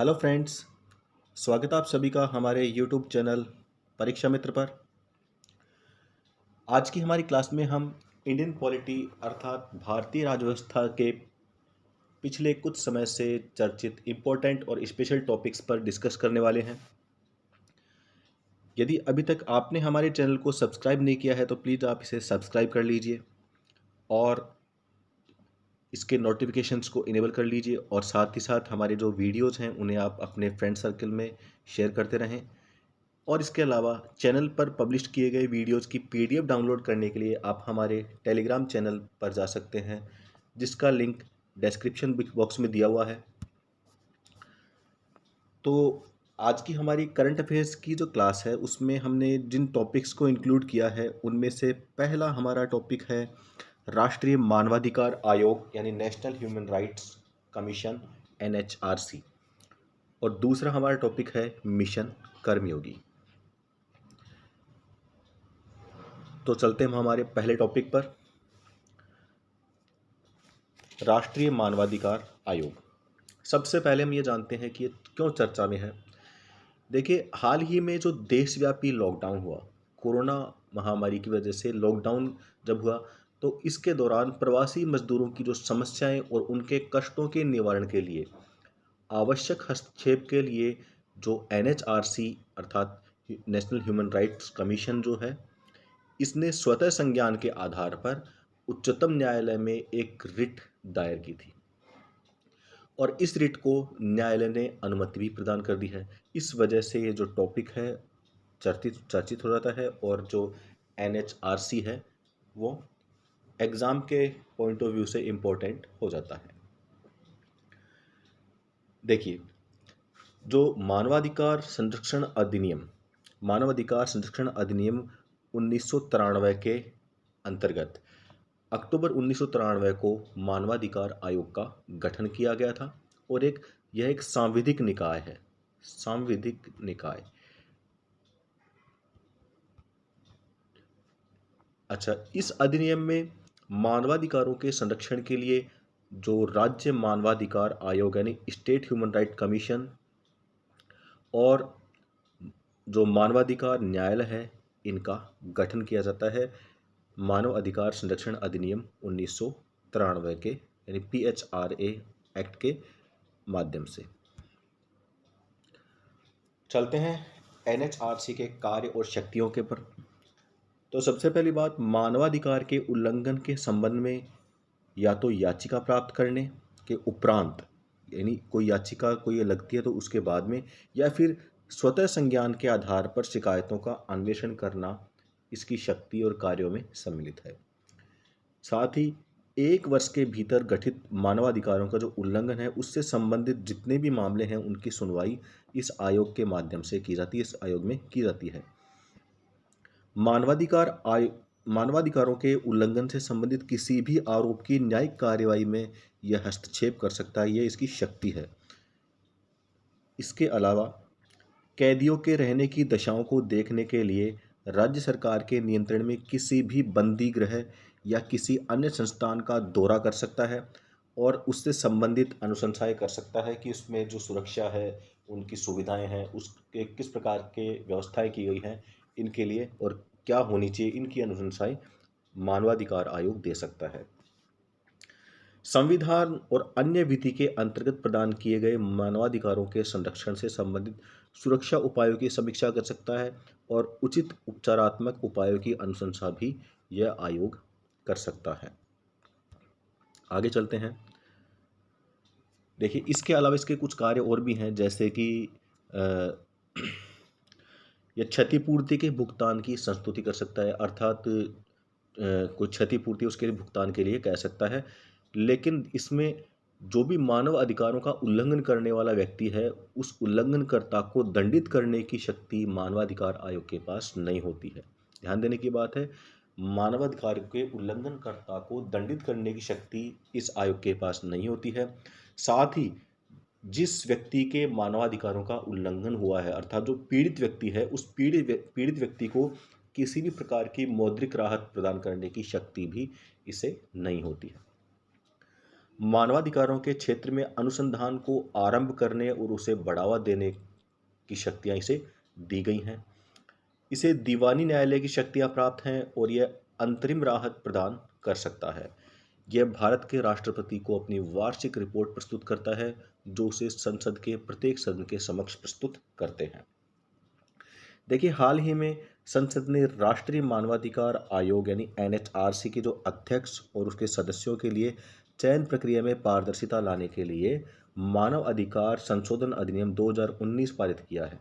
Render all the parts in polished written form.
Hello friends. स्वागत है आप सभी का हमारे यूट्यूब चैनल परीक्षा मित्र पर। आज की हमारी क्लास में हम इंडियन पॉलिटी अर्थात भारतीय राजव्यवस्था के पिछले कुछ समय से चर्चित इम्पोर्टेंट और स्पेशल टॉपिक्स पर डिस्कस करने वाले हैं। यदि अभी तक आपने हमारे चैनल को सब्सक्राइब नहीं किया है तो प्लीज़ आप इसे सब्सक्राइब कर लीजिए और इसके नोटिफिकेशंस को इनेबल कर लीजिए और साथ ही साथ हमारे जो वीडियोज़ हैं उन्हें आप अपने फ्रेंड सर्कल में शेयर करते रहें। और इसके अलावा चैनल पर पब्लिश किए गए वीडियोज़ की पीडीएफ डाउनलोड करने के लिए आप हमारे टेलीग्राम चैनल पर जा सकते हैं, जिसका लिंक डिस्क्रिप्शन बॉक्स में दिया हुआ है। तो आज की हमारी करंट अफेयर्स की जो क्लास है उसमें हमने जिन टॉपिक्स को इंक्लूड किया है उनमें से पहला हमारा टॉपिक है राष्ट्रीय मानवाधिकार आयोग यानी national human rights commission NHRC, और दूसरा हमारा टॉपिक है मिशन कर्मयोगी। तो चलते हैं हम हमारे पहले टॉपिक पर, राष्ट्रीय मानवाधिकार आयोग। सबसे पहले हम ये जानते हैं कि ये क्यों चर्चा में है। देखिए, हाल ही में जो देशव्यापी लॉकडाउन हुआ, कोरोना महामारी की वजह से लॉकडाउन जब हुआ तो इसके दौरान प्रवासी मजदूरों की जो समस्याएं और उनके कष्टों के निवारण के लिए आवश्यक हस्तक्षेप के लिए जो NHRC अर्थात नेशनल ह्यूमन राइट्स कमीशन जो है, इसने स्वतः संज्ञान के आधार पर उच्चतम न्यायालय में एक रिट दायर की थी और इस रिट को न्यायालय ने अनुमति भी प्रदान कर दी है। इस वजह से ये जो टॉपिक है चर्चित चर्चित हो जाता है और जो NHRC है वो एग्ज़ाम के पॉइंट ऑफ व्यू से इम्पोर्टेंट हो जाता है। देखिए, जो मानवाधिकार संरक्षण अधिनियम 1993 के अंतर्गत अक्टूबर 1993 को मानवाधिकार आयोग का गठन किया गया था और यह एक सांविधिक निकाय है। सांविधिक निकाय। अच्छा, इस अधिनियम में मानवाधिकारों के संरक्षण के लिए जो राज्य मानवाधिकार आयोग यानी स्टेट ह्यूमन राइट कमीशन और जो मानवाधिकार न्यायालय है, इनका गठन किया जाता है मानव अधिकार संरक्षण अधिनियम 1993 के यानी PHRA एक्ट के माध्यम से। चलते हैं NHRC के कार्य और शक्तियों के पर। तो सबसे पहली बात, मानवाधिकार के उल्लंघन के संबंध में या तो याचिका प्राप्त करने के उपरांत, यानी कोई याचिका कोई लगती है तो उसके बाद में, या फिर स्वतः संज्ञान के आधार पर शिकायतों का अन्वेषण करना इसकी शक्ति और कार्यों में सम्मिलित है। साथ ही 1 वर्ष के भीतर गठित मानवाधिकारों का जो उल्लंघन है उससे संबंधित जितने भी मामले हैं उनकी सुनवाई इस आयोग के माध्यम से की जाती है, इस आयोग में की जाती है। मानवाधिकारों के उल्लंघन से संबंधित किसी भी आरोप की न्यायिक कार्यवाही में यह हस्तक्षेप कर सकता है, यह इसकी शक्ति है। इसके अलावा कैदियों के रहने की दशाओं को देखने के लिए राज्य सरकार के नियंत्रण में किसी भी बंदी गृह या किसी अन्य संस्थान का दौरा कर सकता है और उससे संबंधित अनुशंसाएं कर सकता है कि उसमें जो सुरक्षा है, उनकी सुविधाएं हैं, उसके किस प्रकार के व्यवस्थाएं की गई हैं इनके लिए और क्या होनी चाहिए, इनकी अनुशंसाएं मानवाधिकार आयोग दे सकता है। संविधान और अन्य विधि के अंतर्गत प्रदान किए गए मानवाधिकारों के संरक्षण से संबंधित सुरक्षा उपायों की समीक्षा कर सकता है और उचित उपचारात्मक उपायों की अनुशंसा भी यह आयोग कर सकता है। आगे चलते हैं। देखिए, इसके अलावा इसके कुछ कार्य और भी हैं, जैसे कि यह क्षतिपूर्ति के भुगतान की संस्तुति कर सकता है, अर्थात कुछ क्षतिपूर्ति उसके लिए भुगतान के लिए कह सकता है। लेकिन इसमें जो भी मानव अधिकारों का उल्लंघन करने वाला व्यक्ति है उस उल्लंघनकर्ता को दंडित करने की शक्ति मानवाधिकार आयोग के पास नहीं होती है। ध्यान देने की बात है, मानवाधिकार के उल्लंघनकर्ता को दंडित करने की शक्ति इस आयोग के पास नहीं होती है। साथ ही जिस व्यक्ति के मानवाधिकारों का उल्लंघन हुआ है, अर्थात जो पीड़ित व्यक्ति है, उस पीड़ित व्यक्ति को किसी भी प्रकार की मौद्रिक राहत प्रदान करने की शक्ति भी इसे नहीं होती है। मानवाधिकारों के क्षेत्र में अनुसंधान को आरंभ करने और उसे बढ़ावा देने की शक्तियां इसे दी गई हैं। इसे दीवानी न्यायालय की शक्तियां प्राप्त हैं और यह अंतरिम राहत प्रदान कर सकता है। यह भारत के राष्ट्रपति को अपनी वार्षिक रिपोर्ट प्रस्तुत करता है, जो उसे संसद के प्रत्येक सदन के समक्ष प्रस्तुत करते हैं। देखिए, हाल ही में संसद ने राष्ट्रीय मानवाधिकार आयोग यानी एनएचआरसी के जो अध्यक्ष और उसके सदस्यों के लिए चयन प्रक्रिया में पारदर्शिता लाने के लिए मानव अधिकार संशोधन अधिनियम 2019 पारित किया है।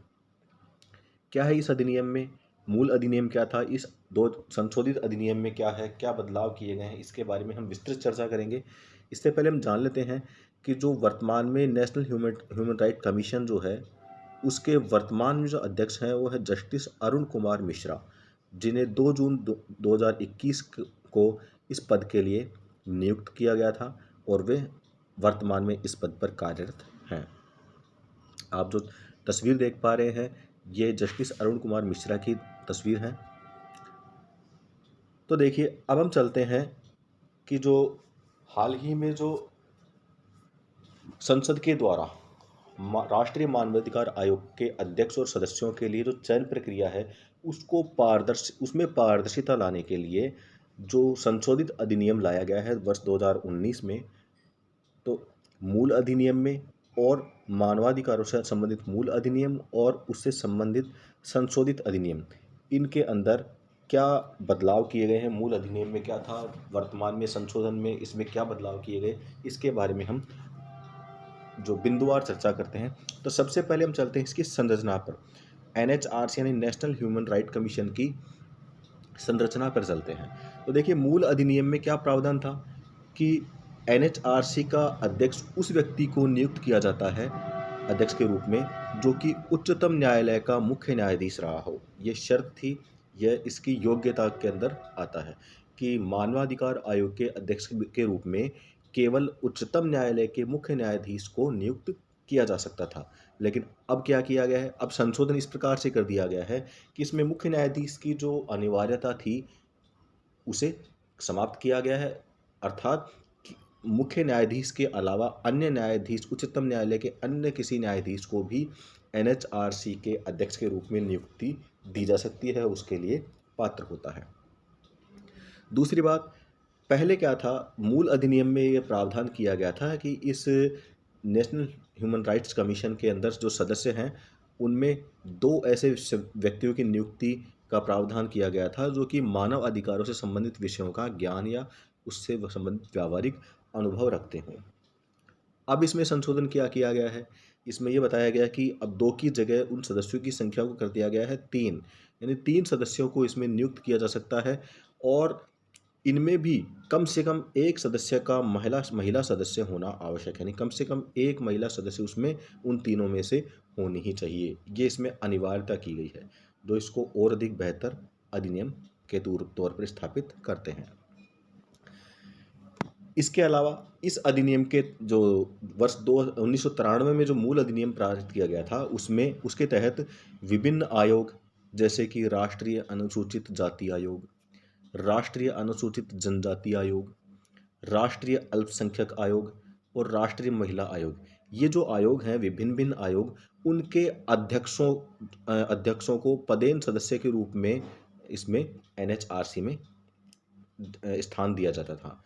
क्या है इस अधिनियम में? मूल अधिनियम क्या था? इस दो संशोधित अधिनियम में क्या है, क्या बदलाव किए गए हैं, इसके बारे में हम विस्तृत चर्चा करेंगे। इससे पहले हम जान लेते हैं कि जो वर्तमान में नेशनल ह्यूमन राइट कमीशन जो है, उसके वर्तमान में जो अध्यक्ष हैं वो है जस्टिस अरुण कुमार मिश्रा, जिन्हें 2 जून 2021 को इस पद के लिए नियुक्त किया गया था और वे वर्तमान में इस पद पर कार्यरत हैं। आप जो तस्वीर देख पा रहे हैं, ये जस्टिस अरुण कुमार मिश्रा की तस्वीर है। तो देखिए, अब हम चलते हैं कि जो हाल ही में जो संसद के द्वारा राष्ट्रीय मानवाधिकार आयोग के अध्यक्ष और सदस्यों के लिए जो चयन प्रक्रिया है, उसमें पारदर्शिता लाने के लिए जो संशोधित अधिनियम लाया गया है वर्ष 2019 में, तो मूल अधिनियम में और मानवाधिकारों से संबंधित मूल अधिनियम और उससे संबंधित संशोधित अधिनियम, इनके अंदर क्या बदलाव किए गए हैं, मूल अधिनियम में क्या था, वर्तमान में संशोधन में इसमें क्या बदलाव किए गए, इसके बारे में हम जो बिंदुवार चर्चा करते हैं। तो सबसे पहले हम चलते हैं इसकी संरचना पर। एनएचआरसी यानी नेशनल ह्यूमन राइट कमीशन की संरचना पर चलते हैं। तो देखिए, मूल अधिनियम में क्या प्रावधान था कि एनएचआरसी का अध्यक्ष उस व्यक्ति को नियुक्त किया जाता है अध्यक्ष के रूप में जो कि उच्चतम न्यायालय का मुख्य न्यायाधीश रहा हो। यह शर्त थी, यह इसकी योग्यता के अंदर आता है कि मानवाधिकार आयोग के अध्यक्ष के रूप में केवल उच्चतम न्यायालय के मुख्य न्यायाधीश को नियुक्त किया जा सकता था। लेकिन अब क्या किया गया है? अब संशोधन इस प्रकार से कर दिया गया है कि इसमें मुख्य न्यायाधीश की जो अनिवार्यता थी उसे समाप्त किया गया है। अर्थात मुख्य न्यायाधीश के अलावा अन्य न्यायाधीश, उच्चतम न्यायालय के अन्य किसी न्यायाधीश को भी एनएचआरसी के अध्यक्ष के रूप में नियुक्ति दी जा सकती है, उसके लिए पात्र होता है। दूसरी बात, पहले क्या था, मूल अधिनियम में यह प्रावधान किया गया था कि इस नेशनल ह्यूमन राइट्स कमीशन के अंदर जो सदस्य हैं उनमें 2 ऐसे व्यक्तियों की नियुक्ति का प्रावधान किया गया था जो कि मानव अधिकारों से संबंधित विषयों का ज्ञान या उससे संबंधित व्यावहारिक अनुभव रखते हों। अब इसमें संशोधन क्या किया गया है? इसमें यह बताया गया कि अब 2 की जगह उन सदस्यों की संख्या को कर दिया गया है 3, यानी 3 सदस्यों को इसमें नियुक्त किया जा सकता है और इनमें भी कम से कम एक सदस्य का महिला सदस्य होना आवश्यक है, यानी कम से कम एक महिला सदस्य उसमें उन तीनों में से होनी ही चाहिए। ये इसमें अनिवार्यता की गई है, जो इसको और अधिक बेहतर अधिनियम के तौर पर स्थापित करते हैं। इसके अलावा इस अधिनियम के जो वर्ष 1993 में जो मूल अधिनियम पारित किया गया था, उसमें उसके तहत विभिन्न आयोग जैसे कि राष्ट्रीय अनुसूचित जाति आयोग, राष्ट्रीय अनुसूचित जनजाति आयोग, राष्ट्रीय अल्पसंख्यक आयोग और राष्ट्रीय महिला आयोग, ये जो आयोग हैं, विभिन्न भिन्न आयोग, उनके अध्यक्षों को पदेन सदस्य के रूप में इसमें एनएचआरसी में स्थान दिया जाता था।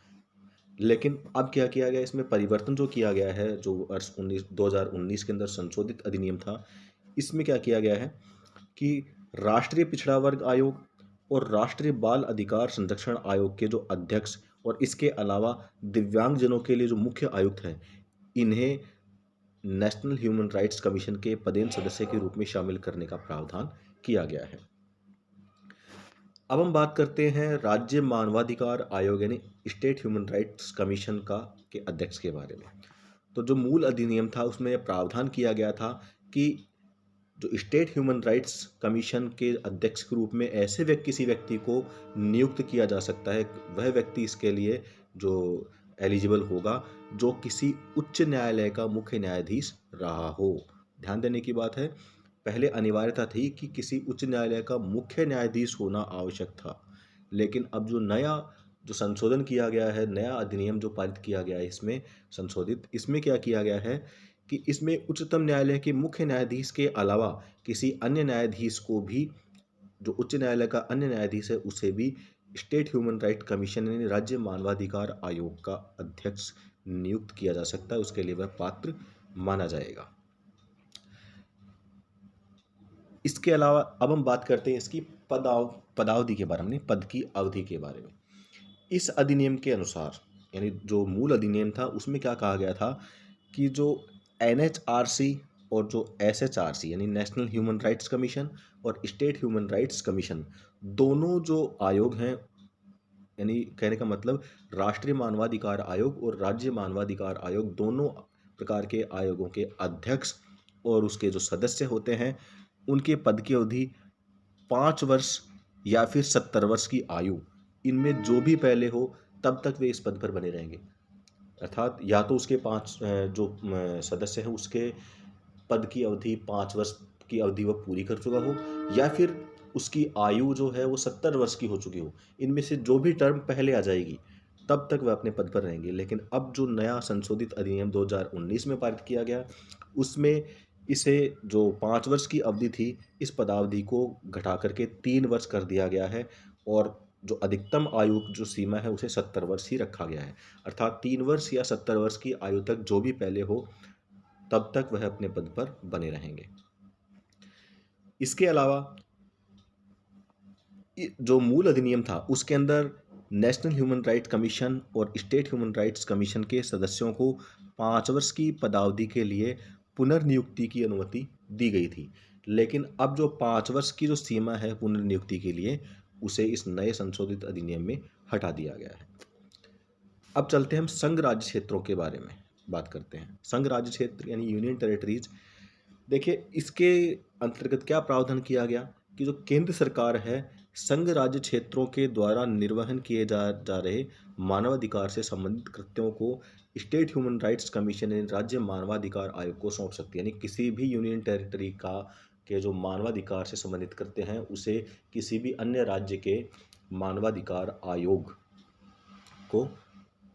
लेकिन अब क्या किया गया, इसमें परिवर्तन जो किया गया है, जो वर्ष 2019 के अंदर संशोधित अधिनियम था, इसमें क्या किया गया है कि राष्ट्रीय पिछड़ा वर्ग आयोग और राष्ट्रीय बाल अधिकार संरक्षण आयोग के जो अध्यक्ष और इसके अलावा दिव्यांगजनों के लिए जो मुख्य आयुक्त हैं, इन्हें नेशनल ह्यूमन राइट्स कमीशन के पदेन सदस्य के रूप में शामिल करने का प्रावधान किया गया है। अब हम बात करते हैं राज्य मानवाधिकार आयोग यानी स्टेट ह्यूमन राइट्स कमीशन के अध्यक्ष के बारे में। तो जो मूल अधिनियम था उसमें यह प्रावधान किया गया था कि जो स्टेट ह्यूमन राइट्स कमीशन के अध्यक्ष के रूप में ऐसे किसी व्यक्ति को नियुक्त किया जा सकता है, वह व्यक्ति इसके लिए जो एलिजिबल होगा जो किसी उच्च न्यायालय का मुख्य न्यायाधीश रहा हो। ध्यान देने की बात है, पहले अनिवार्यता थी कि किसी उच्च न्यायालय का मुख्य न्यायाधीश होना आवश्यक था, लेकिन अब जो नया जो संशोधन किया गया है, नया अधिनियम जो पारित किया गया है इसमें संशोधित, इसमें क्या किया गया है कि इसमें उच्चतम न्यायालय के मुख्य न्यायाधीश के अलावा किसी अन्य न्यायाधीश को भी, जो उच्च न्यायालय का अन्य न्यायाधीश है, उसे भी स्टेट ह्यूमन राइट कमीशन यानी राज्य मानवाधिकार आयोग का अध्यक्ष नियुक्त किया जा सकता है, उसके लिए वह पात्र माना जाएगा। इसके अलावा अब हम बात करते हैं इसकी पदावधि के बारे में, पद की अवधि के बारे में। इस अधिनियम के अनुसार, यानी जो मूल अधिनियम था उसमें क्या कहा गया था कि जो NHRC और जो SHRC यानी नेशनल ह्यूमन राइट्स कमीशन और स्टेट ह्यूमन राइट्स कमीशन, दोनों जो आयोग हैं, यानी कहने का मतलब राष्ट्रीय मानवाधिकार आयोग और राज्य मानवाधिकार आयोग, दोनों प्रकार के आयोगों के अध्यक्ष और उसके जो सदस्य होते हैं, उनके पद की अवधि 5 वर्ष या फिर 70 वर्ष की आयु, इनमें जो भी पहले हो तब तक वे इस पद पर बने रहेंगे। अर्थात या तो उसके 5 जो सदस्य हैं उसके पद की अवधि 5 वर्ष की अवधि वह पूरी कर चुका हो, या फिर उसकी आयु जो है वो 70 वर्ष की हो चुकी हो। इनमें से जो भी टर्म पहले आ जाएगी तब तक वह अपने पद पर रहेंगे। लेकिन अब जो नया संशोधित अधिनियम 2019 में पारित किया गया, उसमें इसे जो 5 वर्ष की अवधि थी, इस पदावधि को घटा करके 3 वर्ष कर दिया गया है, और जो अधिकतम आयु जो सीमा है उसे 70 वर्ष ही रखा गया है। अर्थात 3 वर्ष या 70 वर्ष की आयु तक जो भी पहले हो तब तक वह अपने पद पर बने रहेंगे। इसके अलावा जो मूल अधिनियम था उसके अंदर नेशनल ह्यूमन राइट कमीशन और स्टेट ह्यूमन राइट्स कमीशन के सदस्यों को 5 वर्ष की पदावधि के लिए पुनर्नियुक्ति की अनुमति दी गई थी। लेकिन अब जो 5 वर्ष की जो सीमा है पुनर्नियुक्ति के लिए, उसे इस नए संशोधित अधिनियम में हटा दिया गया है। अब चलते हैं हम संघ राज्य क्षेत्रों के बारे में बात करते हैं। संघ राज्य क्षेत्र यानी यूनियन टेरिटरीज। देखिए, इसके अंतर्गत क्या प्रावधान किया गया कि जो केंद्र सरकार है, संघ राज्य क्षेत्रों के द्वारा निर्वहन किए जा रहे मानवाधिकार से संबंधित कृत्यों को स्टेट ह्यूमन राइट्स कमीशन यानी राज्य मानवाधिकार आयोग को सौंप सकती है। यानी किसी भी यूनियन टेरिटरी का के जो मानवाधिकार से संबंधित कृत्य हैं उसे किसी भी अन्य राज्य के मानवाधिकार आयोग को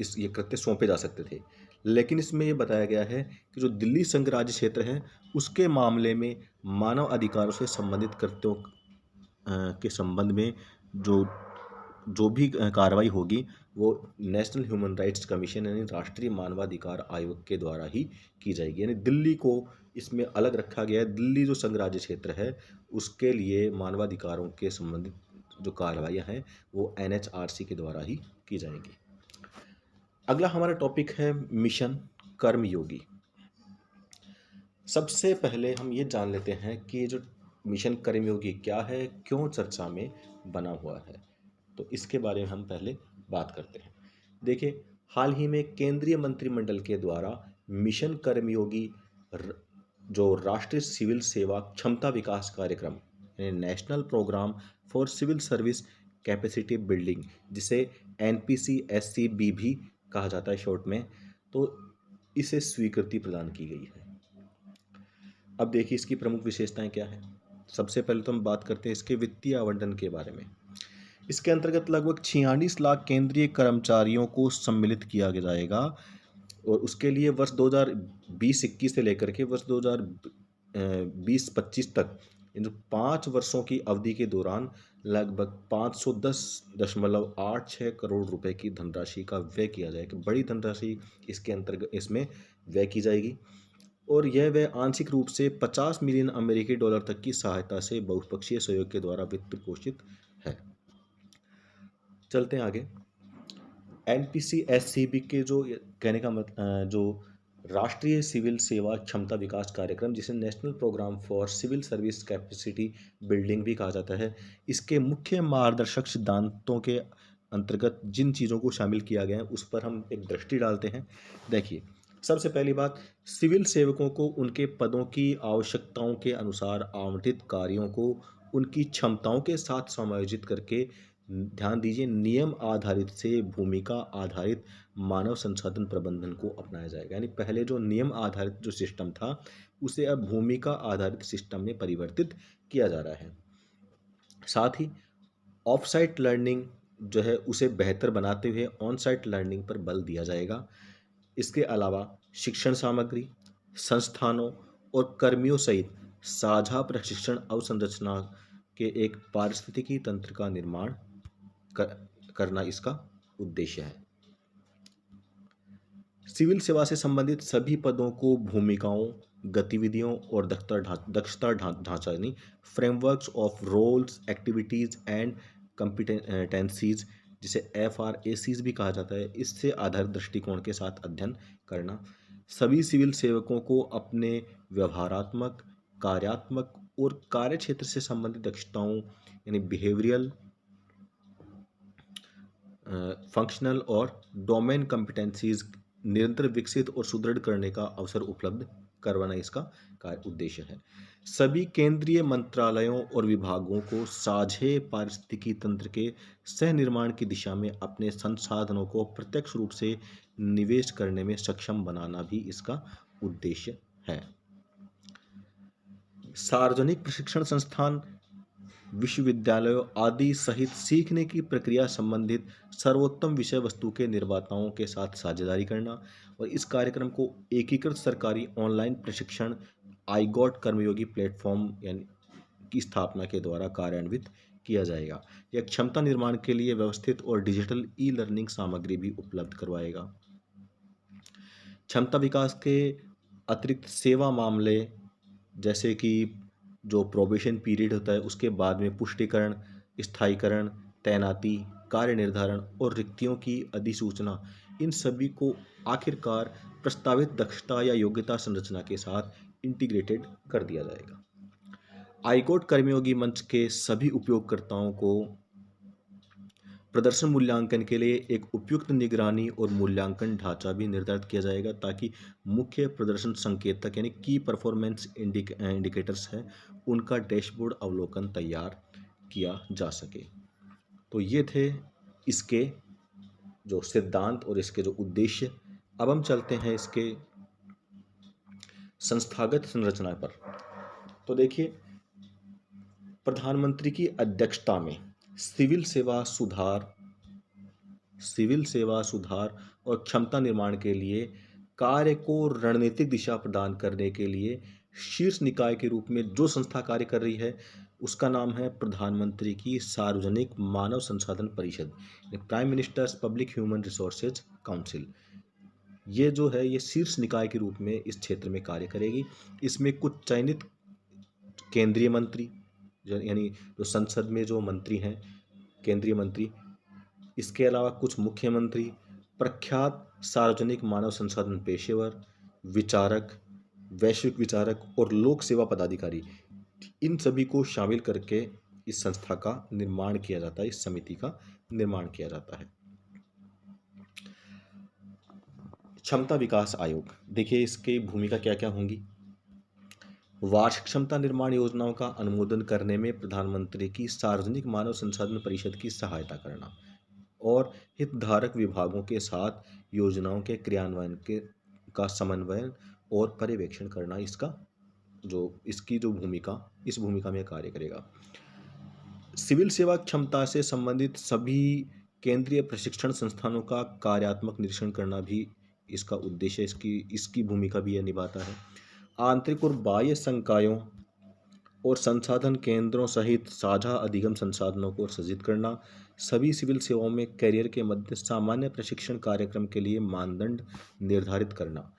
ये कृत्य सौंपे जा सकते थे। लेकिन इसमें ये बताया गया है कि जो दिल्ली संघ राज्य क्षेत्र है, उसके मामले में मानव अधिकारों से संबंधित कृत्यों के संबंध में जो जो भी कार्रवाई होगी वो नेशनल ह्यूमन राइट्स कमीशन यानी राष्ट्रीय मानवाधिकार आयोग के द्वारा ही की जाएगी। यानी दिल्ली को इसमें अलग रखा गया है। दिल्ली जो संघ राज्य क्षेत्र है उसके लिए मानवाधिकारों के संबंधित जो कार्रवाइयाँ हैं वो NHRC के द्वारा ही की जाएंगी। अगला हमारा टॉपिक है मिशन कर्मयोगी। सबसे पहले हम ये जान लेते हैं कि जो मिशन कर्मयोगी क्या है, क्यों चर्चा में बना हुआ है, तो इसके बारे में हम पहले बात करते हैं। देखिए, हाल ही में केंद्रीय मंत्रिमंडल के द्वारा मिशन कर्मयोगी जो राष्ट्रीय सिविल सेवा क्षमता विकास कार्यक्रम यानी National Programme for Civil Service Capacity Building, जिसे NPCSCB भी कहा जाता है शॉर्ट में, तो इसे स्वीकृति प्रदान की गई है। अब देखिए इसकी प्रमुख विशेषताएं क्या हैं। सबसे पहले तो हम बात करते हैं इसके वित्तीय आवंटन के बारे में। इसके अंतर्गत लगभग 46 लाख केंद्रीय कर्मचारियों को सम्मिलित किया जाएगा, और उसके लिए वर्ष 2020-21 से लेकर के वर्ष 2020-25 तक इन जो 5 वर्षों की अवधि के दौरान लगभग 510.86 करोड़ रुपए की धनराशि का व्यय किया जाएगा। बड़ी धनराशि इसके अंतर्गत इसमें व्यय की जाएगी, और यह व्यय आंशिक रूप से 50 मिलियन अमेरिकी डॉलर तक की सहायता से बहुपक्षीय सहयोग के द्वारा वित्त पोषित है। चलते हैं आगे। NPCSCB के जो कहने का जो राष्ट्रीय सिविल सेवा क्षमता विकास कार्यक्रम, जिसे National Programme for Civil Service Capacity Building भी कहा जाता है, इसके मुख्य मार्गदर्शक सिद्धांतों के अंतर्गत जिन चीज़ों को शामिल किया गया है उस पर हम एक दृष्टि डालते हैं। देखिए, सबसे पहली बात, सिविल सेवकों को उनके पदों की आवश्यकताओं के अनुसार आवंटित कार्यों को उनकी क्षमताओं के साथ समायोजित करके, ध्यान दीजिए, नियम आधारित से भूमिका आधारित मानव संसाधन प्रबंधन को अपनाया जाएगा। यानी पहले जो नियम आधारित जो सिस्टम था उसे अब भूमिका आधारित सिस्टम में परिवर्तित किया जा रहा है। साथ ही ऑफ साइट लर्निंग जो है उसे बेहतर बनाते हुए ऑन साइट लर्निंग पर बल दिया जाएगा। इसके अलावा शिक्षण सामग्री, संस्थानों और कर्मियों सहित साझा प्रशिक्षण अवसंरचना के एक पारिस्थितिकी तंत्र का निर्माण कर, करना इसका उद्देश्य है। सिविल सेवा से संबंधित सभी पदों को भूमिकाओं, गतिविधियों और दक्षता ढांचा यानी frameworks of roles, activities and competencies, जिसे FRACs भी कहा जाता है, इससे आधारित दृष्टिकोण के साथ अध्ययन करना। सभी सिविल सेवकों को अपने व्यवहारात्मक, कार्यात्मक और कार्य क्षेत्र से संबंधित दक्षताओं यानी बिहेवियरल, फंक्शनल और डोमेन कॉम्पिटेंसीज निरंतर विकसित और सुदृढ़ करने का अवसर उपलब्ध करवाना इसका कार्य उद्देश्य है। सभी केंद्रीय मंत्रालयों और विभागों को साझे पारिस्थितिकी तंत्र के सह निर्माण की दिशा में अपने संसाधनों को प्रत्यक्ष रूप से निवेश करने में सक्षम बनाना भी इसका उद्देश्य है। सार्वजनिक प्रशिक्षण संस्थान, विश्वविद्यालयों आदि सहित सीखने की प्रक्रिया संबंधित सर्वोत्तम विषय वस्तु के निर्माताओं के साथ साझेदारी करना और इस कार्यक्रम को एकीकृत सरकारी ऑनलाइन प्रशिक्षण आईगॉट कर्मयोगी प्लेटफॉर्म यानी की स्थापना के द्वारा कार्यान्वित किया जाएगा। यह क्षमता निर्माण के लिए व्यवस्थित और डिजिटल ई लर्निंग सामग्री भी उपलब्ध करवाएगा। क्षमता विकास के अतिरिक्त सेवा मामले, जैसे कि जो प्रोबेशन पीरियड होता है उसके बाद में पुष्टिकरण, स्थायीकरण, तैनाती, कार्य निर्धारण और रिक्तियों की अधिसूचना, इन सभी को आखिरकार प्रस्तावित दक्षता या योग्यता संरचना के साथ इंटीग्रेटेड कर दिया जाएगा। आईकोट कर्मयोगी मंच के सभी उपयोगकर्ताओं को प्रदर्शन मूल्यांकन के लिए एक उपयुक्त निगरानी और मूल्यांकन ढांचा भी निर्धारित किया जाएगा, ताकि मुख्य प्रदर्शन संकेतक यानी की परफॉर्मेंस इंडिकेटर्स हैं, उनका डैशबोर्ड अवलोकन तैयार किया जा सके। तो ये थे इसके जो सिद्धांत और इसके जो उद्देश्य। अब हम चलते हैं इसके संस्थागत संरचना पर। तो देखिए, प्रधानमंत्री की अध्यक्षता में सिविल सेवा सुधार और क्षमता निर्माण के लिए कार्य को रणनीतिक दिशा प्रदान करने के लिए शीर्ष निकाय के रूप में जो संस्था कार्य कर रही है उसका नाम है प्रधानमंत्री की सार्वजनिक मानव संसाधन परिषद, prime ministers public human resources council. ये जो है ये शीर्ष निकाय के रूप में इस क्षेत्र में कार्य करेगी। इसमें कुछ चयनित केंद्रीय मंत्री यानी जो संसद में जो मंत्री हैं, केंद्रीय मंत्री, इसके अलावा कुछ मुख्यमंत्री, प्रख्यात सार्वजनिक मानव संसाधन पेशेवर, विचारक, वैश्विक विचारक और लोक सेवा पदाधिकारी, इन सभी को शामिल करके इस संस्था का निर्माण किया जाता है, इस समिति का निर्माण किया जाता है। क्षमता विकास आयोग, देखिए इसकी भूमिका क्या क्या होंगी। वार्षिक क्षमता निर्माण योजनाओं का अनुमोदन करने में प्रधानमंत्री की सार्वजनिक मानव संसाधन परिषद की सहायता करना और हितधारक विभागों के साथ योजनाओं के क्रियान्वयन का समन्वय और पर्यवेक्षण करना, इसकी जो भूमिका, इस भूमिका में कार्य करेगा। सिविल सेवा क्षमता से संबंधित सभी केंद्रीय प्रशिक्षण संस्थानों का कार्यात्मक निरीक्षण करना भी इसका उद्देश्य, इसकी भूमिका भी यह निभाता है। आंतरिक और बाह्य संकायों और संसाधन केंद्रों सहित साझा अधिगम संसाधनों को सृजित करना, सभी सिविल सेवाओं में कैरियर के मध्य सामान्य प्रशिक्षण कार्यक्रम के लिए मानदंड निर्धारित करना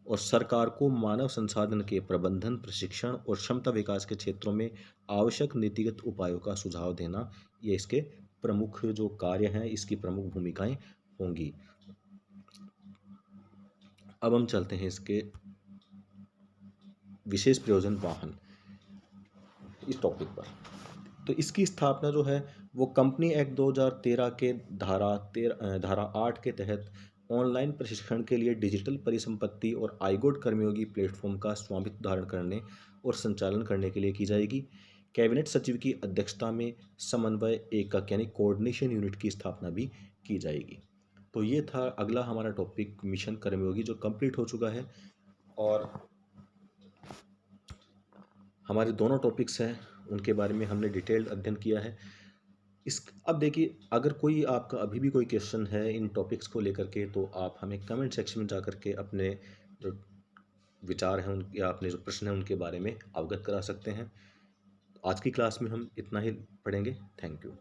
और सरकार को मानव संसाधन के प्रबंधन, प्रशिक्षण और क्षमता विकास के क्षेत्रों में आवश्यक नीतिगत उपायों का सुझाव देना, ये इसके प्रमुख जो कार्य हैं, इसकी प्रमुख भूमिकाएं होंगी। अब हम चलते हैं इसके विशेष प्रयोजन वाहन, इस टॉपिक पर। तो इसकी स्थापना जो है वो कंपनी एक्ट 2013 के धारा 8 के तहत ऑनलाइन प्रशिक्षण के लिए डिजिटल परिसंपत्ति और आईगोट कर्मयोगी प्लेटफॉर्म का स्वामित्व धारण करने और संचालन करने के लिए की जाएगी। कैबिनेट सचिव की अध्यक्षता में समन्वय एकक यानी कोऑर्डिनेशन यूनिट की स्थापना भी की जाएगी। तो ये था अगला हमारा टॉपिक मिशन कर्मयोगी, जो कंप्लीट हो चुका है। और हमारे दोनों टॉपिक्स हैं उनके बारे में हमने डिटेल्ड अध्ययन किया है। इस अब देखिए, अगर कोई आपका अभी भी कोई क्वेश्चन है इन टॉपिक्स को लेकर के, तो आप हमें कमेंट सेक्शन में जा कर के अपने जो विचार हैं उन या अपने जो प्रश्न हैं उनके बारे में अवगत करा सकते हैं। आज की क्लास में हम इतना ही पढ़ेंगे। Thank you.